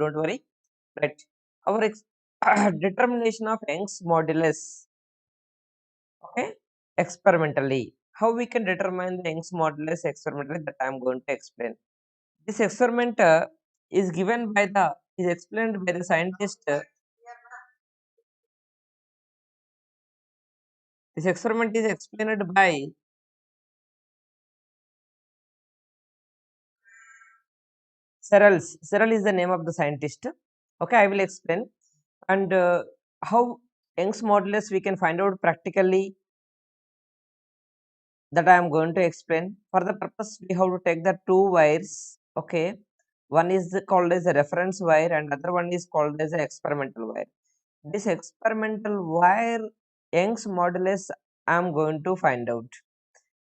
don't worry. Right. Our determination of Young's modulus, okay, experimentally. How we can determine the Young's modulus experimentally, that I am going to explain. This experiment is given by the is explained by the scientist. This experiment is explained by Searles. Searle is the name of the scientist. Okay, I will explain. And how Young's modulus we can find out practically, that I am going to explain. For the purpose, we have to take the two wires. Okay, one is called as a reference wire, and other one is called as an experimental wire. This experimental wire Young's modulus I am going to find out.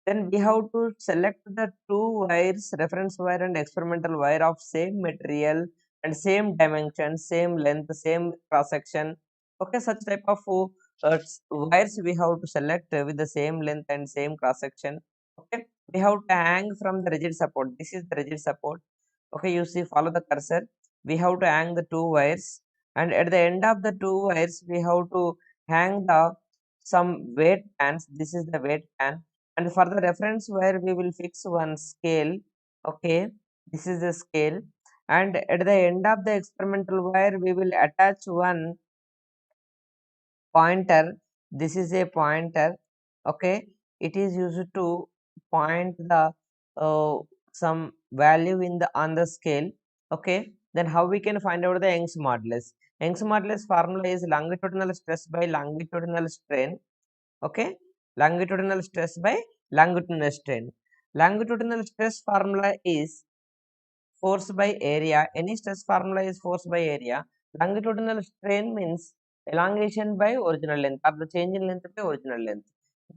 Then we have to select the two wires, reference wire and experimental wire, of same material and same dimension, same length, same cross section. Okay, such type of wires we have to select with the same length and same cross section. Okay, we have to hang from the rigid support. This is the rigid support. Okay, you see, follow the cursor. We have to hang the two wires, and at the end of the two wires we have to hang the some weight pans. This is the weight pan, and for the reference wire we will fix one scale. Okay, this is the scale, and at the end of the experimental wire we will attach one pointer. This is a pointer. Okay, it is used to point the uh, some value in the on the scale. Okay, then how we can find out the Young's modulus? Young's modulus formula is longitudinal stress by longitudinal strain. Okay, longitudinal stress by longitudinal strain. Longitudinal stress formula is force by area. Any stress formula is force by area. Longitudinal strain means elongation by original length, or the change in length by original length.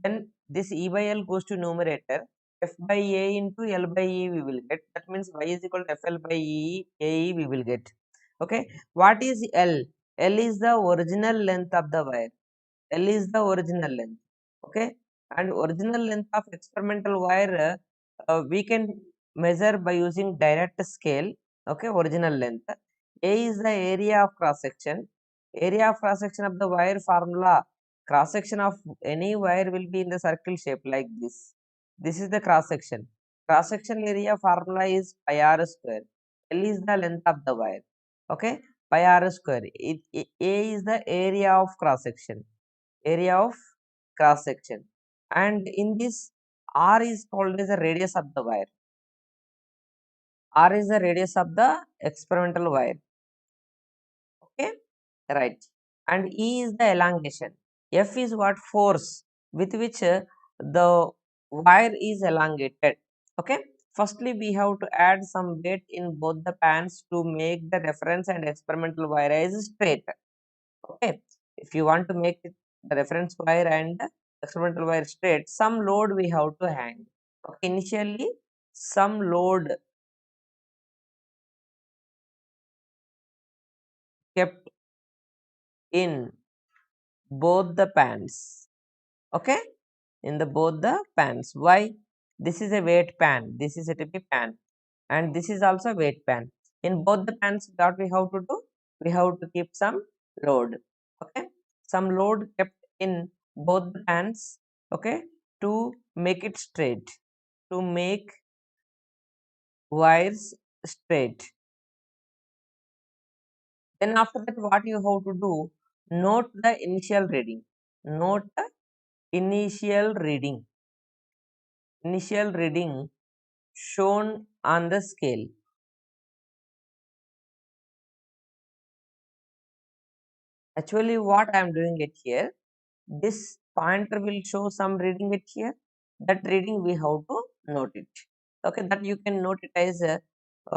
Then this E by L goes to numerator. F by A into L by E we will get. That means Y is equal to FL by AE we will get. Okay. What is L? L is the original length of the wire. L is the original length. Okay. And original length of experimental wire we can measure by using direct scale. Okay, original length. A is the area of cross section. Area of cross section of the wire formula. Cross section of any wire will be in the circle shape like this. This is the cross section. Cross section area formula is pi r square. L is the length of the wire. Okay, pi r square. A is the area of cross section. Area of cross section. And in this, r is called as the radius of the wire. R is the radius of the experimental wire. Okay, right. And E is the elongation. F is what? Force with which the wire is elongated. Okay, firstly we have to add some weight in both the pans to make the reference and experimental wire as straight. Okay, if you want to make it, the reference wire and the experimental wire straight, some load we have to hang. Okay, initially some load kept in both the pans. Okay, in the both the pans. Why? This is a weight pan, this is a TP pan, and this is also weight pan. In both the pans, what we have to do? We have to keep some load. Okay, some load kept in both the pans. Okay, to make it straight, to make wires straight. Then after that, what you have to do? Note the initial reading. Note the initial reading. Initial reading shown on the scale. Actually, what I am doing it here, this pointer will show some reading it here. That reading we have to note it. Okay, that you can note it as a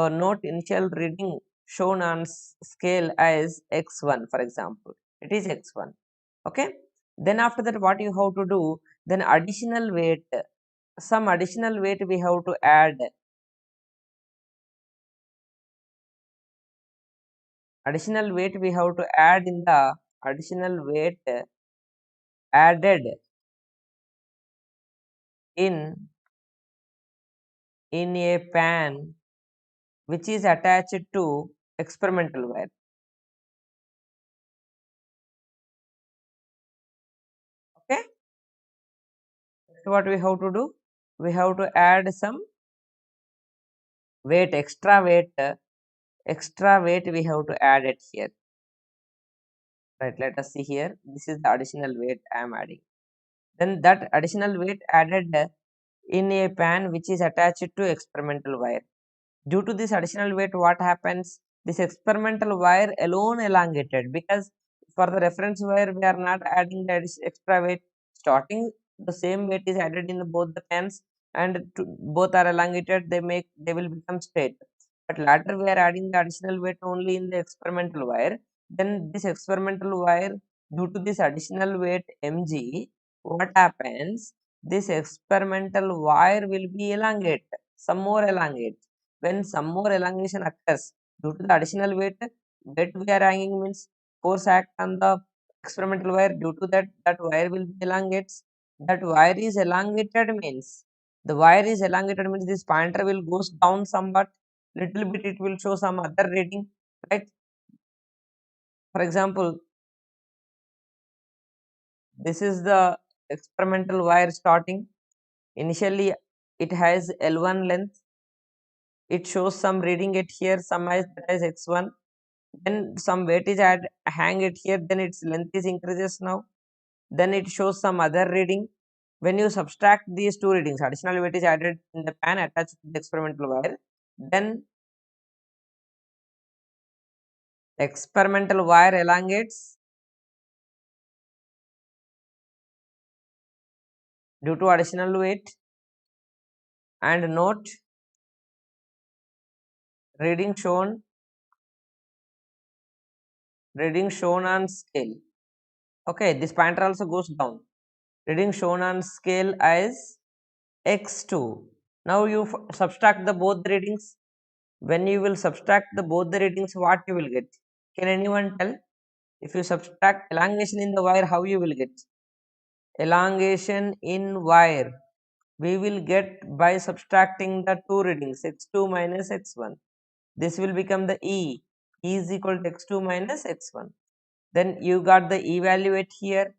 note initial reading shown on scale as x1, for example. It is x1. Okay. Then after that, what you have to do? Then additional weight, some additional weight we have to add. Additional weight we have to add in the additional weight added in a pan which is attached to experimental wire. Okay, so what we have to do? We have to add some weight, extra weight we have to add it here. Right, let us see here. This is the additional weight I am adding. Then that additional weight added in a pan which is attached to experimental wire. Due to this additional weight, what happens? This experimental wire alone elongated, because for the reference wire we are not adding the extra weight. Starting, the same weight is added in both the pans, and both are elongated. They will become straight. But later we are adding the additional weight only in the experimental wire. Then this experimental wire, due to this additional weight mg, what happens? This experimental wire will be elongate, some more elongate. When some more elongation occurs due to the additional weight we are hanging means force act on the experimental wire. Due to that, that wire will be elongates. That wire is elongated means this pointer will goes down somewhat, little bit. It will show some other reading, right? For example, this is the experimental wire starting. Initially, it has L1 length. It shows some reading it here, some as that is x1. Then some weight is hang it here, then its length is increases now. Then it shows some other reading. When you subtract these two readings, additional weight is added in the pan attached to the experimental wire. Then experimental wire elongates due to additional weight. And note, reading shown on scale. Okay, this pointer also goes down. Reading shown on scale as x2. Now you subtract the both the readings. When you will subtract the both the readings, what you will get? Can anyone tell? If you subtract elongation in the wire, how you will get? Elongation in wire, we will get by subtracting the two readings, x2 minus x1. This will become the E. E is equal to x2 minus x1. Then you got the E value at here.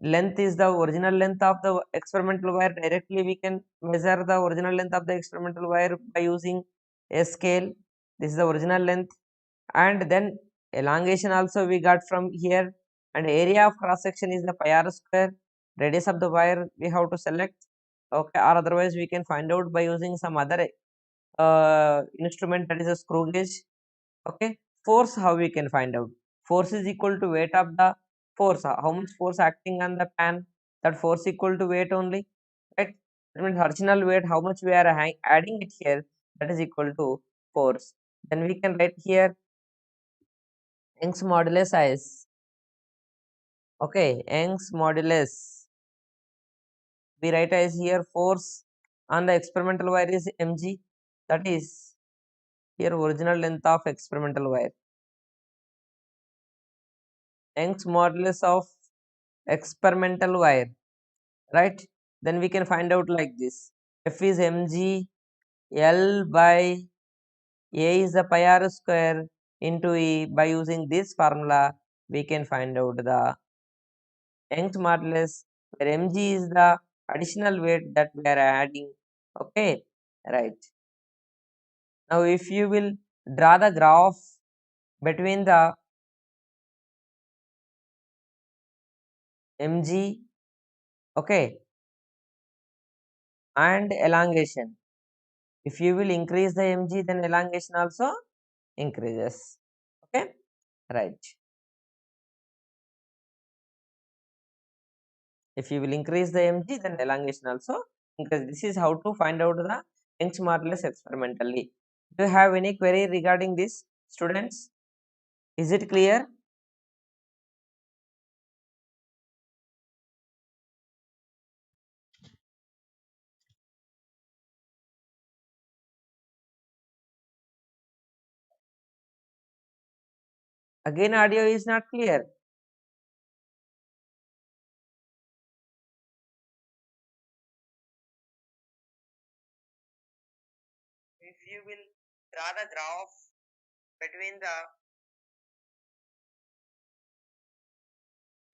Length is the original length of the experimental wire. Directly we can measure the original length of the experimental wire by using a scale. This is the original length. And then elongation also we got from here. And area of cross section is the pi r square. Radius of the wire we have to select. Okay, or otherwise we can find out by using some other instrument, that is a screw gauge. Okay, force, how we can find out? Force is equal to weight of the force. How much force acting on the pan? That force equal to weight only, right? That means original weight, how much we are adding it here, that is equal to force. Then we can write here Young's modulus as, okay, Young's modulus, we write as here force on the experimental wire is mg, that is here original length of experimental wire. Young's modulus of experimental wire, right? Then we can find out like this: F is mg, L by A is the pi r square into E. By using this formula, we can find out the Young's modulus, where mg is the additional weight that we are adding. Okay, right. Now, if you will draw the graph between the mg, okay, and elongation, if you will increase the mg, then elongation also increases. Okay, right. If you will increase the mg, then elongation also increase. This is how to find out the Young's modulus experimentally. Do you have any query regarding this, students? Is it clear? Again, audio is not clear. If you will draw the graph between the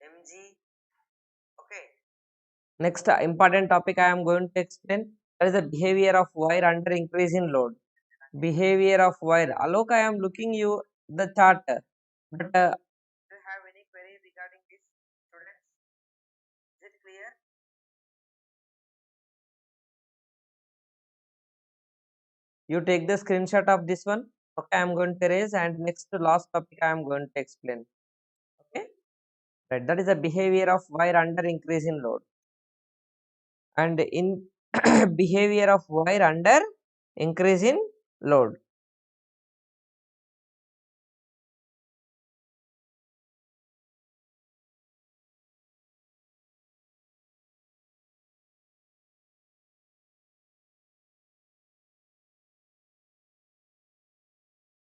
mg. Okay. Next important topic I am going to explain, that is the behavior of wire under increase in load. Behavior of wire. Alok, I am looking you the chart, but do you have any query regarding this, students? Is it clear? You take the screenshot of this one. Okay, I am going to erase, and next to last topic I am going to explain. Okay, right. That is the behavior of wire under increase in load, and in behavior of wire under increase in load.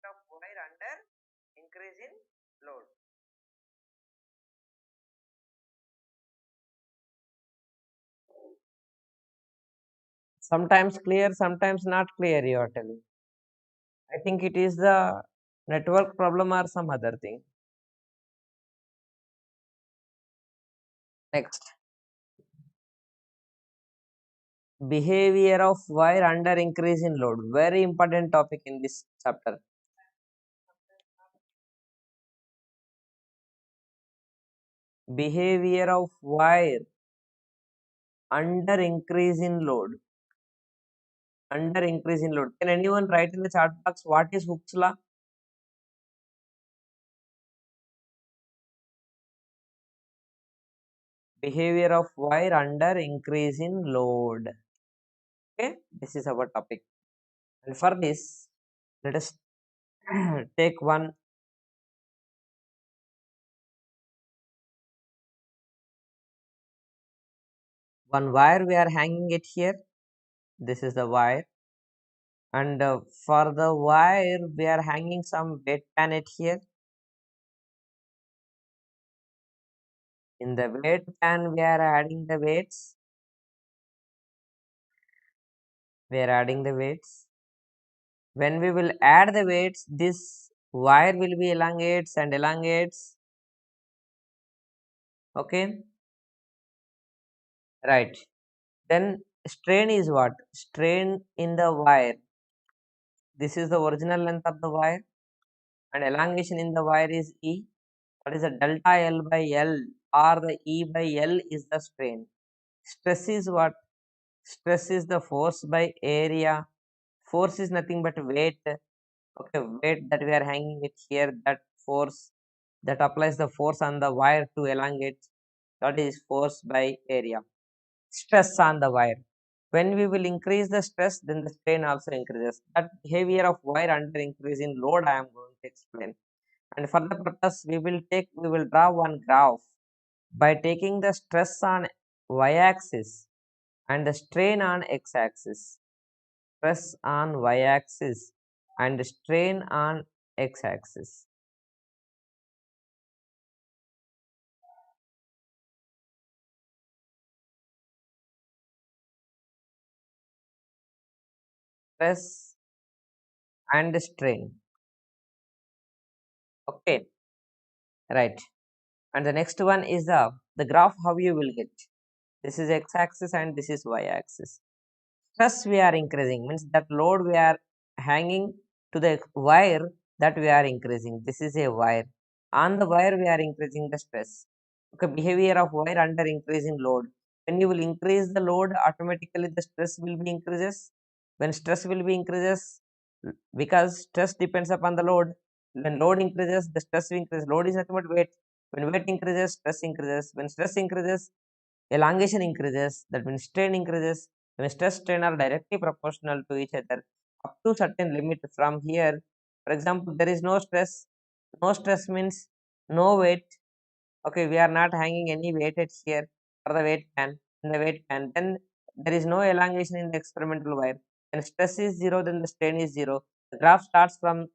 Of wire under increase in load. Sometimes clear, sometimes not clear. You are telling. I think it is the network problem or some other thing. Next, behavior of wire under increase in load. Very important topic in this chapter. Behavior of wire under increase in load. Under increase in load. Can anyone write in the chat box what is Hooke's law? Behavior of wire under increase in load. Okay, this is our topic. And for this, let us take one wire. We are hanging it here. This is the wire, and for the wire we are hanging some weight pan it here. In the weight pan we are adding the weights. We are adding the weights. When we will add the weights, this wire will be elongates and elongates. Okay, right. Then strain is what? Strain in the wire. This is the original length of the wire, and elongation in the wire is E. That is a delta L by L, or the E by L is the strain. Stress is what? Stress is the force by area. Force is nothing but weight. Okay, weight that we are hanging it here, that force that applies the force on the wire to elongate, that is force by area. Stress on the wire. When we will increase the stress, then the strain also increases. That behavior of wire under increase in load I am going to explain. And for the purpose, we will draw one graph by taking the stress on y-axis and the strain on x-axis. Stress on y-axis and strain on x-axis. Stress and strain. Okay, right. And the next one is the graph how you will get. This is x-axis and this is y-axis. Stress we are increasing, means that load we are hanging to the wire, that we are increasing. This is a wire. On the wire we are increasing the stress. Okay, behavior of wire under increase in load. When you will increase the load, automatically the stress will be increases. When stress will be increases, because stress depends upon the load. When load increases, the stress will increase. Load is nothing but weight. When weight increases, stress increases. When stress increases, elongation increases. That means strain increases. When stress strain are directly proportional to each other up to certain limit. From here, for example, there is no stress. No stress means no weight. Okay, we are not hanging any weight at here for the weight pan. In the weight pan, then there is no elongation in the experimental wire. When stress is zero, then the strain is zero. The graph starts from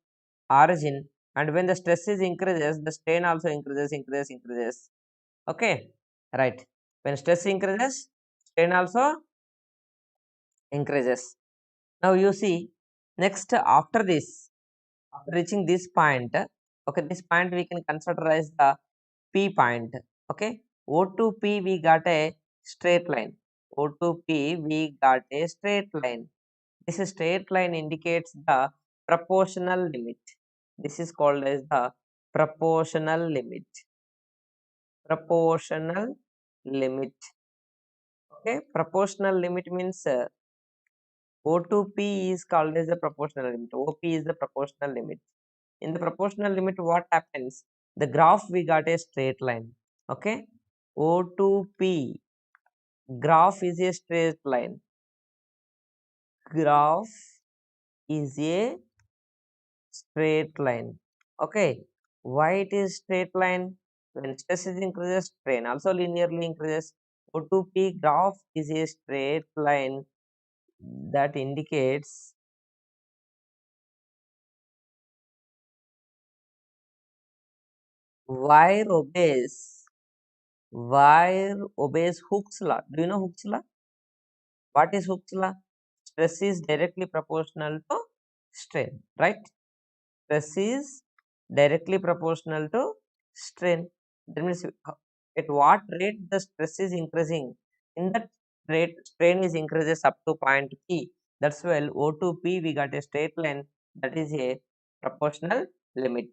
origin, and when the stress is increases, the strain also increases. Okay, right. When stress increases, strain also increases. Now you see, next after this, After reaching this point, okay, this point we can consider as the P point. Okay, O to P we got a straight line. O to P we got a straight line. This straight line indicates the proportional limit. This is called as the proportional limit. Proportional limit. Okay, proportional limit means O to P is called as the proportional limit. OP is the proportional limit. In the proportional limit, what happens? The graph we got a straight line. Okay, O to P graph is a straight line. Graph is a straight line. Okay, why it is straight line? When stress is increases, strain also linearly increases. O to P graph is a straight line that indicates wire obeys Hooke's law. Do you know Hooke's law? What is Hooke's law? Stress is directly proportional to strain, right? Stress is directly proportional to strain. That means at what rate the stress is increasing, in that rate strain is increases up to point P. That's why O to P we got a straight line, that is a proportional limit.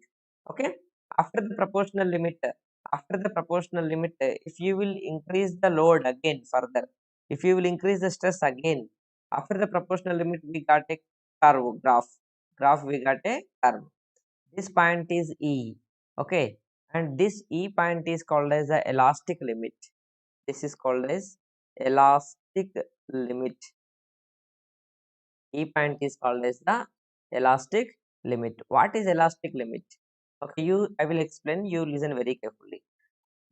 Okay. After the proportional limit, if you will increase the load again further, if you will increase the stress again, after the proportional limit we got a curve graph we got a curve. This point is E. Okay, and this E point is called as the elastic limit. This is called as elastic limit. E point is called as the elastic limit. What is elastic limit? Okay, I will explain, you listen very carefully.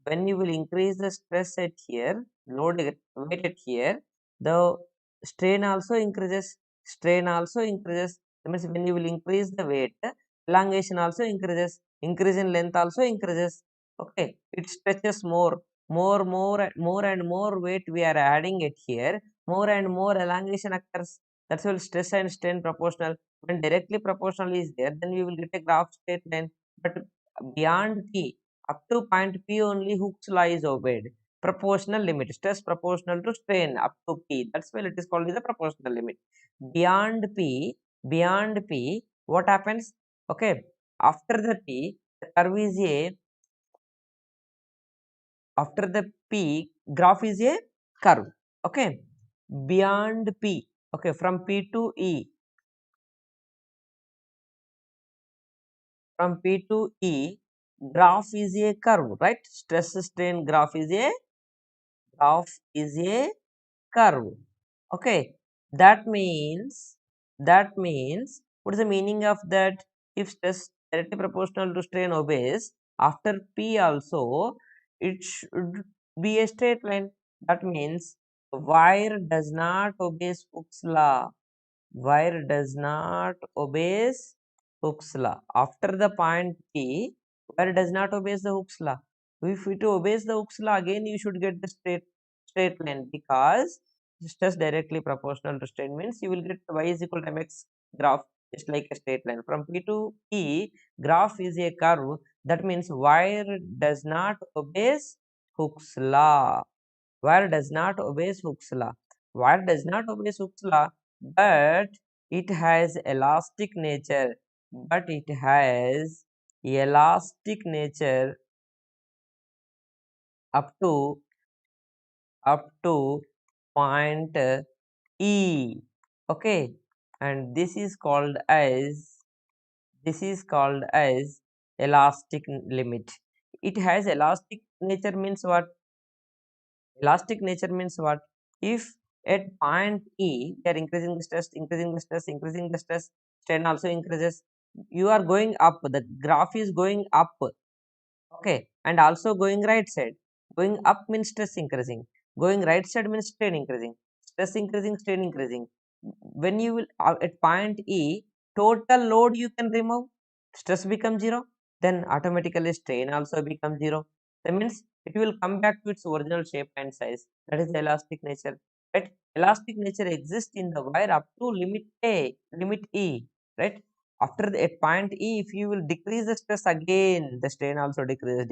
When you will increase the stress at here, load weight at here, the strain also increases. That means when you will increase the weight, elongation also increases. Increase in length also increases. Okay, it stretches more and more weight we are adding it here, more and more elongation occurs. That's why stress and strain proportional. When directly proportional is there, then we will get a graph straight line. But beyond P, up to point P only Hooke's law is obeyed. Proportional limit, stress proportional to strain up to P. That's why it is called as a proportional limit. Beyond P, what happens? Okay, after the P, the curve is a, after the P, graph is a curve. Okay, beyond P, okay, from P to E, from P to E, graph is a curve, right? Stress strain graph is a curve. Okay, that means what is the meaning of that? If stress directly proportional to strain obeys, after P also it should be a straight line. That means wire does not obey Hooke's law. Wire does not obeys Hooke's law. After the point P, wire does not obeys the Hooke's law. If it obeys the Hooke's law, again you should get the straight line, because stress directly proportional to strain means you will get y is equal to mx graph, just like a straight line. From P to E, graph is a curve. That means wire does not obeys Hooke's law. Wire does not obey Hooke's law. Wire does not obey Hooke's law, but it has elastic nature. But it has elastic nature up to point E. Okay, and this is called as elastic limit. It has elastic nature means what? Elastic nature means what? If at point E, we are increasing the stress, strain also increases. You are going up, the graph is going up. Okay, and also going right side. Going up means stress increasing. Going right side means strain increasing. Stress increasing, strain increasing. When you will at point E, total load you can remove, stress becomes zero, then automatically strain also becomes zero. That means it will come back to its original shape and size. That is the elastic nature. Right? Elastic nature exists in the wire up to limit A, limit E. Right? After the, at point E, if you will decrease the stress again, the strain also decrease,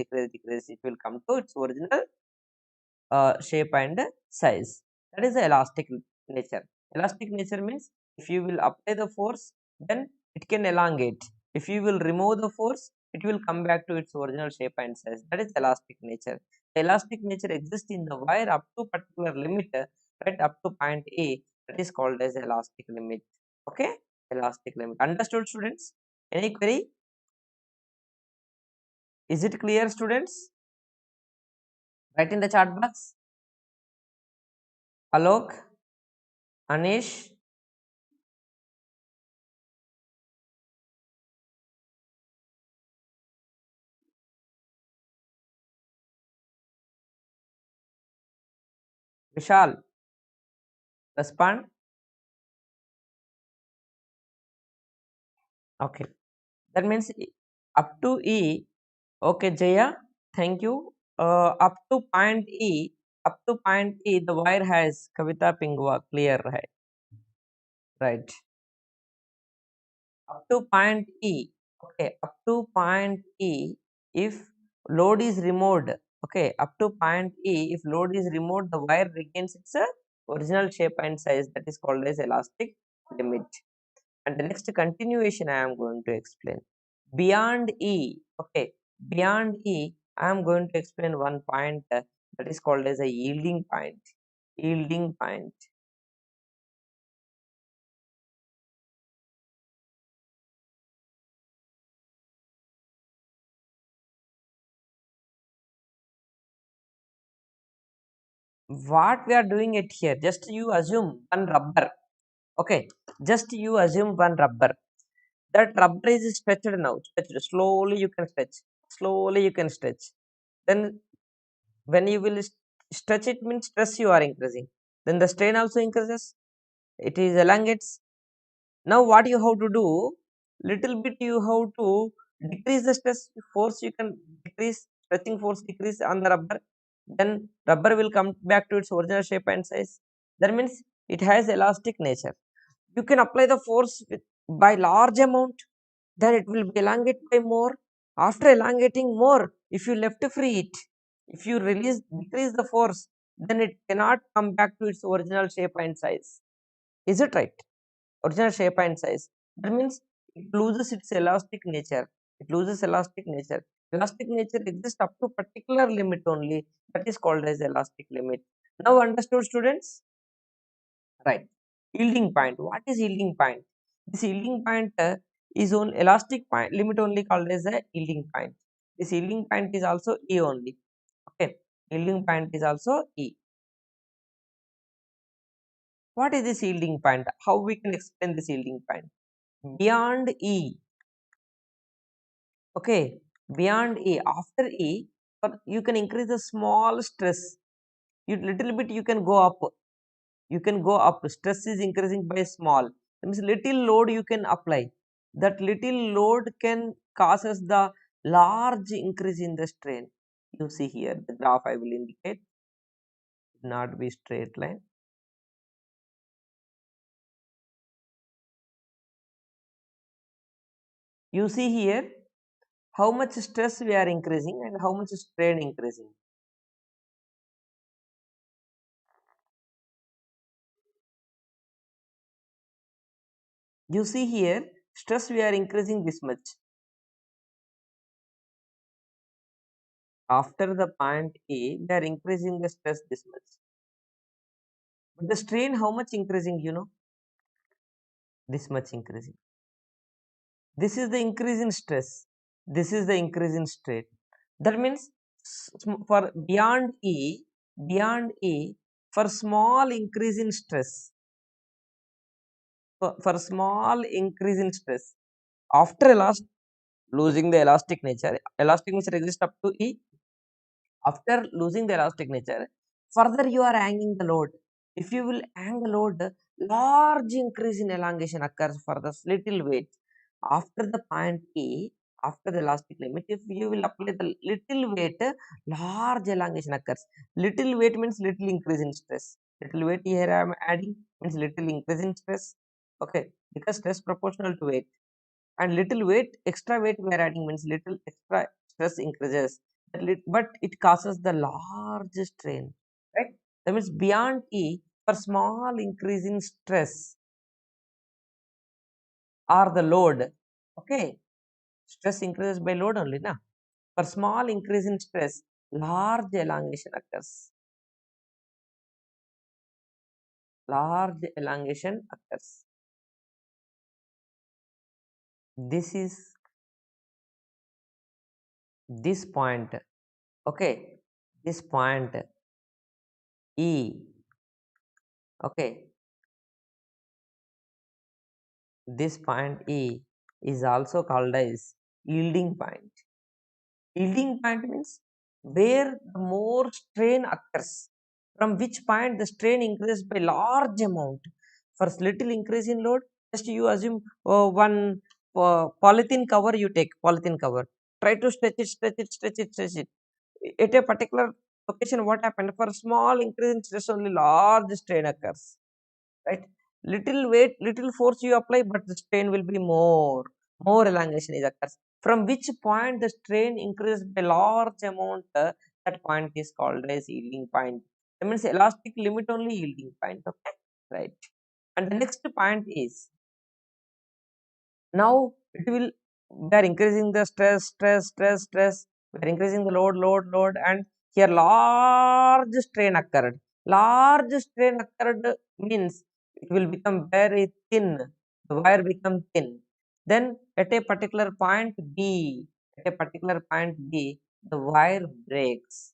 it will come to its original shape and size. That is the elastic nature. Elastic nature means if you will apply the force, then it can elongate. If you will remove the force, it will come back to its original shape and size. That is elastic nature. The elastic nature exists in the wire up to particular limit, right, up to point A. That is called as elastic limit. Okay, elastic limit. Understood, students? Any query? Is it clear, students? Write in the chat box. Alok, Anish, Vishal, respond. Okay, that means up to E. Okay, Jaya, thank you. Up to point E, up to point E, the wire has Kavita Pingwa, clear, right? Up to point E, okay, up to point E, if load is removed, okay, up to point E, if load is removed, the wire regains its original shape and size. That is called as elastic limit. And the next continuation I am going to explain. Beyond E, okay, beyond E, I am going to explain one point that is called as a yielding point. Yielding point. What we are doing it here, just you assume one rubber, okay, just you assume one rubber. That rubber is stretched now, stretched. Slowly you can stretch, slowly you can stretch. Then when you will stretch it means stress you are increasing. Then the strain also increases, it is elongates. Now what you have to do, little bit you have to decrease the stress force, you can decrease, stretching force decrease on the rubber, then rubber will come back to its original shape and size. That means it has elastic nature. You can apply the force with, by large amount, then it will be elongate by more. After elongating more, if you left free it, if you release decrease the force, then it cannot come back to its original shape and size. Is it right? Original shape and size. That means it loses its elastic nature. It loses elastic nature. Elastic nature exists up to particular limit only. That is called as elastic limit. Now understood, students? Right. Yielding point. What is yielding point? This yielding point is on elastic point limit only called as a yielding point. This yielding point is also E only. Okay. Yielding point is also E. What is this yielding point? How we can explain this yielding point? Beyond E, okay, beyond E, after E, but you can increase the small stress. You little bit you can go up. You can go up. Stress is increasing by small. That means little load you can apply. That little load can causes the large increase in the strain. You see here the graph I will indicate. Not be straight line. You see here how much stress we are increasing and how much strain increasing. You see here stress we are increasing this much. After the point A, we are increasing the stress this much. But the strain, how much increasing, you know? This much increasing. This is the increase in stress. This is the increase in strain. That means for beyond E, for small increase in stress, for small increase in stress, after losing the elastic nature exists up to E. After losing the elastic nature, further you are hanging the load. If you will hang the load, large increase in elongation occurs for the little weight. After the point E, after the elastic limit, if you will apply the little weight, large elongation occurs. Little weight means little increase in stress. Little weight here I am adding means little increase in stress. Okay, because stress proportional to weight. and little weight, extra weight we are adding means little extra stress increases, but it causes the large strain, right? That means beyond E, for small increase in stress or the load, okay, stress increases by load only na. For small increase in stress, large elongation occurs. Large elongation occurs. This is this point, okay, this point E, okay, this point E is also called as yielding point. Yielding point means where the more strain occurs, from which point the strain increases by large amount. For little increase in load, just you assume one polythene cover, you take polythene cover, try to stretch it, stretch it, stretch it, stretch it. At a particular location, what happened? For small increase in stress, only large strain occurs, right? Little weight, little force you apply, but the strain will be more elongation is occurs. From which point the strain increases by large amount, that point is called as yielding point. That means elastic limit only yielding point, okay, right? And the next point is, now it will, we are increasing the stress, we are increasing the load, and here large strain occurred. Large strain occurred means it will become very thin, the wire become thin. Then at a particular point B, at a particular point B, the wire breaks.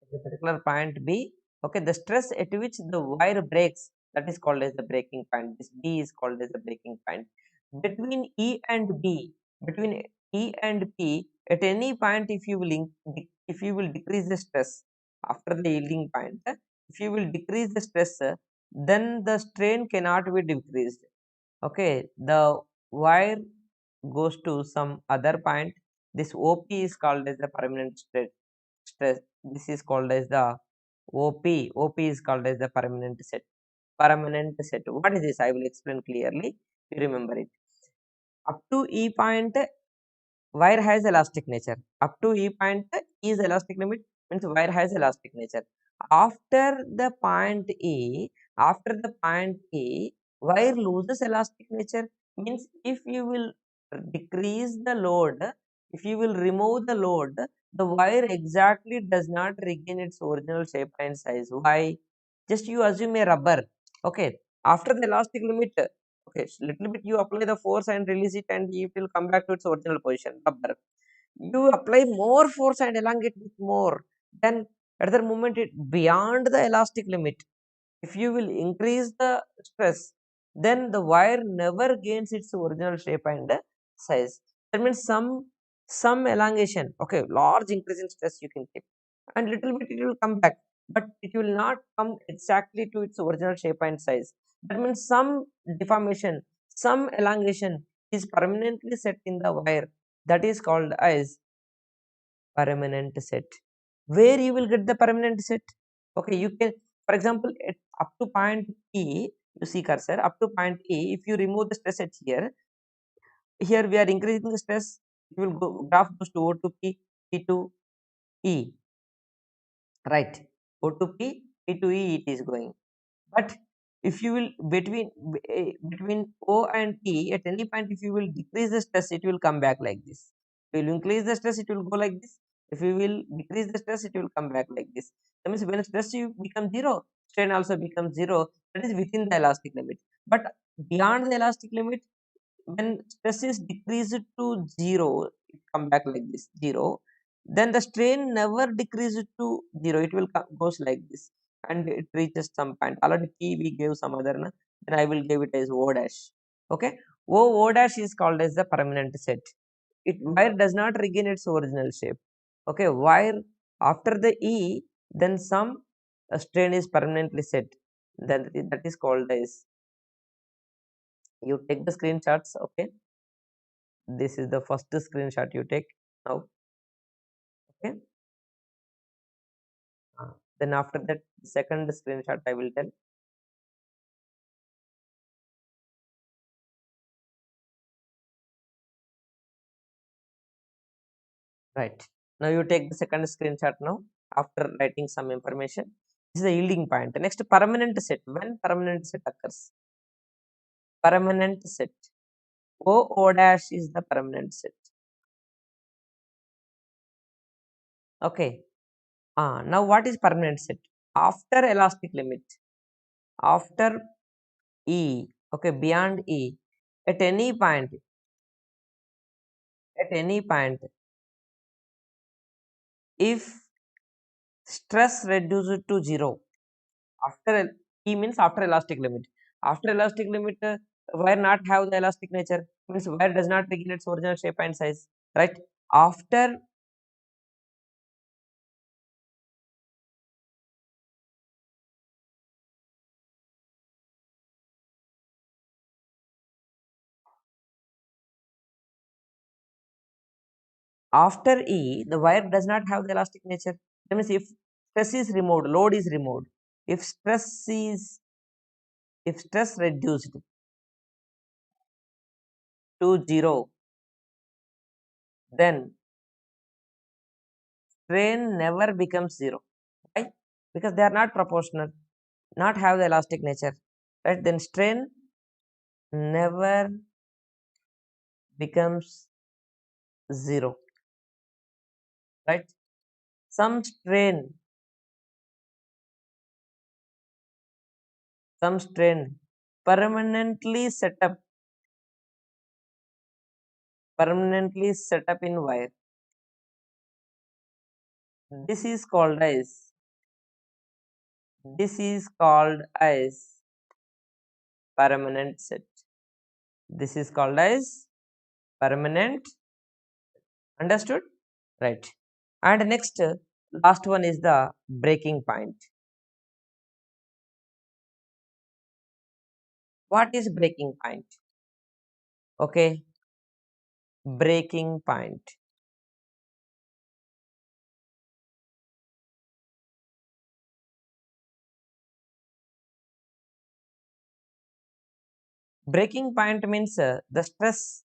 At a particular point B, okay, the stress at which the wire breaks, that is called as the breaking point. This B is called as the breaking point. Between E and B, between E and P, at any point, if you will if you will decrease the stress after the yielding point, if you will decrease the stress, then the strain cannot be decreased. Okay, the wire goes to some other point. This OP is called as the permanent stress. This is called as the OP. OP is called as the permanent set. Permanent set. What is this? I will explain clearly. You remember it. Up to E point, wire has elastic nature. Up to E point is elastic limit, means wire has elastic nature. After the point E, after the point E, wire loses elastic nature, means if you will decrease the load, if you will remove the load, the wire exactly does not regain its original shape and size. Why? Just you assume a rubber, okay, after the elastic limit, okay, little bit you apply the force and release it, and it will come back to its original position, rubber. You apply more force and elongate it more, then at that moment it beyond the elastic limit, if you will increase the stress, then the wire never gains its original shape and size. That means some elongation, okay, large increase in stress you can keep, and little bit it will come back, but it will not come exactly to its original shape and size. That means some deformation, some elongation is permanently set in the wire, that is called as permanent set. Where you will get the permanent set? Okay, you can, for example, at up to point E, you see cursor up to point E. If you remove the stress at here, here we are increasing the stress. You will go graph goes to O to P, P to E, right? O to P, P to E, it is going. But if you will between O and P, at any point, if you will decrease the stress, it will come back like this. If you will increase the stress, it will go like this. If you will decrease the stress, it will come back like this. That means when stress you become zero, strain also becomes zero. That is within the elastic limit. But beyond the elastic limit, when stress is decreased to zero, it come back like this, zero, then the strain never decreases to zero, it will goes like this, and it reaches some point. Already P we gave some other, na? Then I will give it as O dash. Okay, O dash is called as the permanent set. It wire does not regain its original shape. Okay, wire after the E, then some strain is permanently set, then that is called as, you take the screenshots, okay, this is the first screenshot you take now, okay. Then after that, second screenshot I will tell. Right. Now you take the second screenshot now after writing some information. This is the yielding point. Next, permanent set. When permanent set occurs? Permanent set. O dash is the permanent set. Okay. Now what is permanent set? After elastic limit, after E, okay, beyond E, at any point, at any point, if stress reduces to zero, after E means after elastic limit. After elastic limit, wire not have the elastic nature, means wire does not regain its original shape and size, right? After after E, the wire does not have the elastic nature. That means if stress is removed, load is removed. If stress reduced to zero, then strain never becomes zero. Why? Because they are not proportional, not have the elastic nature. Right? Then strain never becomes zero. Right? Some strain permanently set up in wire. This is called as this is called as permanent set. This is called as permanent. Understood? Right. And next, last one is the breaking point. What is breaking point? Okay, breaking point. Breaking point means the stress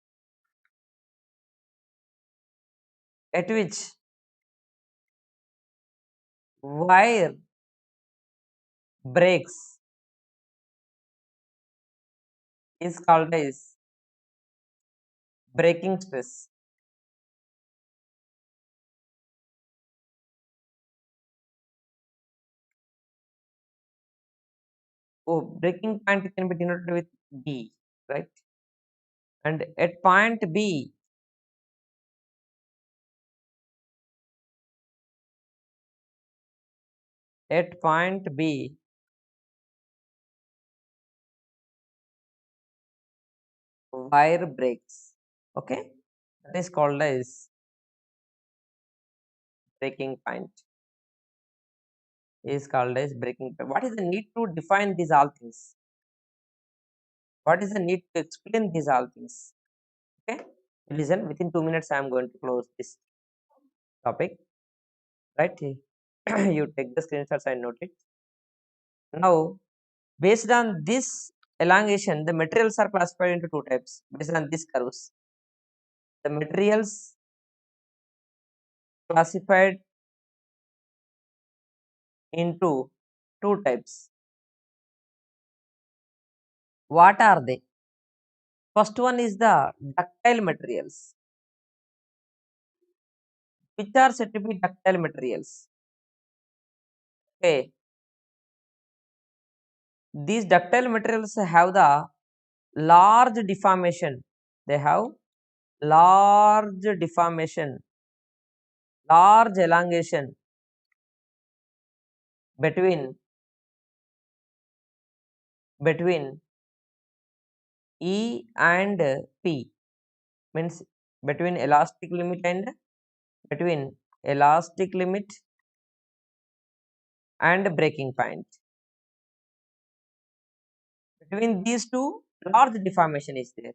at which wire breaks is called as breaking stress. Oh, breaking point can be denoted with B, right? And at point B, at point B, wire breaks. Okay, that is called as breaking point. Is called as breaking point. What is the need to define these all things? What is the need to explain these all things? Okay, listen. Within 2 minutes, I am going to close this topic. Right? You take the screenshots and note it. Now, based on this elongation, the materials are classified into two types. Based on these curves, the materials classified into two types. What are they? First one is the ductile materials. Which are said to be ductile materials? Okay, these ductile materials have the large deformation. They have large deformation, large elongation between E and P, means between elastic limit and between elastic limit and breaking point. Between these two, large deformation is there.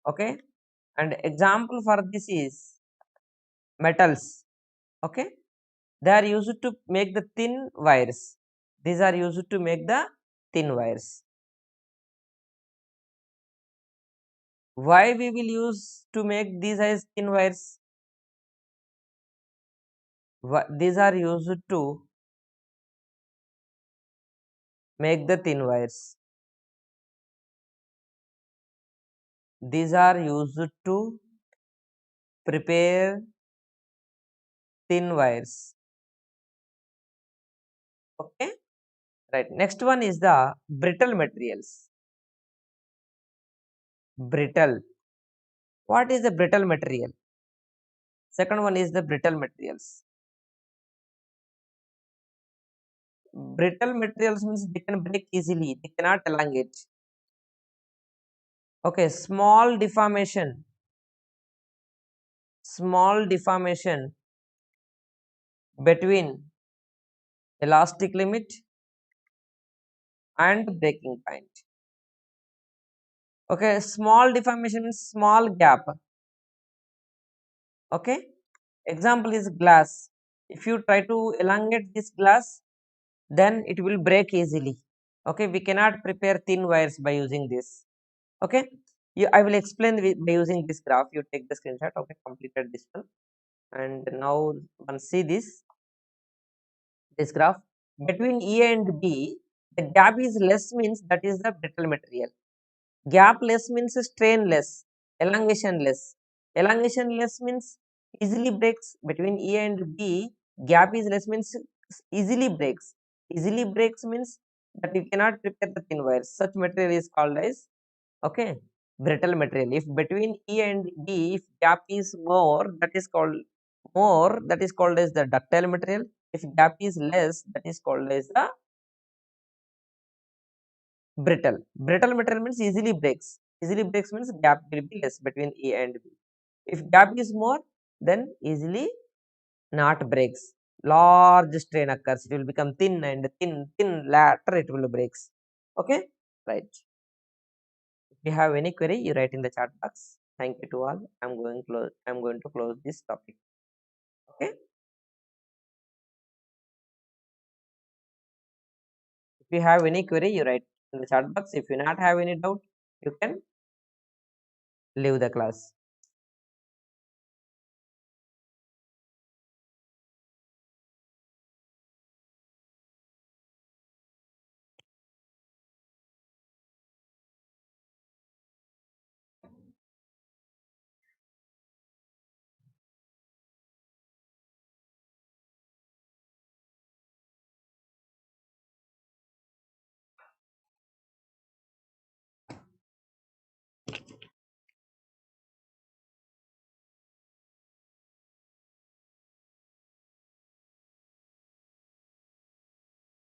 Okay, and example for this is metals. Okay, they are used to make the thin wires. These are used to make the thin wires. Why we will use to make these as thin wires? These are used to make the thin wires. These are used to prepare thin wires. Okay, right. Next one is the brittle materials. Brittle. What is the brittle material? Second one is the brittle materials. Brittle materials means they can break easily, they cannot elongate. Okay, small deformation between elastic limit and breaking point. Okay, small deformation means small gap. Okay, example is glass. If you try to elongate this glass, then it will break easily. Okay, we cannot prepare thin wires by using this. Okay, I will explain by using this graph. You take the screenshot. Okay, completed this one. And now once see this graph between E and B, the gap is less means that is the brittle material. Gap less means strain less, elongation less. Elongation less means easily breaks. Between E and B, gap is less means easily breaks. Easily breaks means that you cannot prepare the thin wires. Such material is called as, okay, brittle material. If between E and B, if gap is more, that is called as the ductile material. If gap is less, that is called as the brittle. Brittle material means easily breaks. Easily breaks means gap will be less between E and B. If gap is more, then easily not breaks. Large strain occurs. It will become thin and thin later it will breaks. Okay, right. If you have any query, you write in the chat box. Thank you to all. I'm going to close this topic. Okay. If you have any query, you write in the chat box. If you not have any doubt, you can leave the class.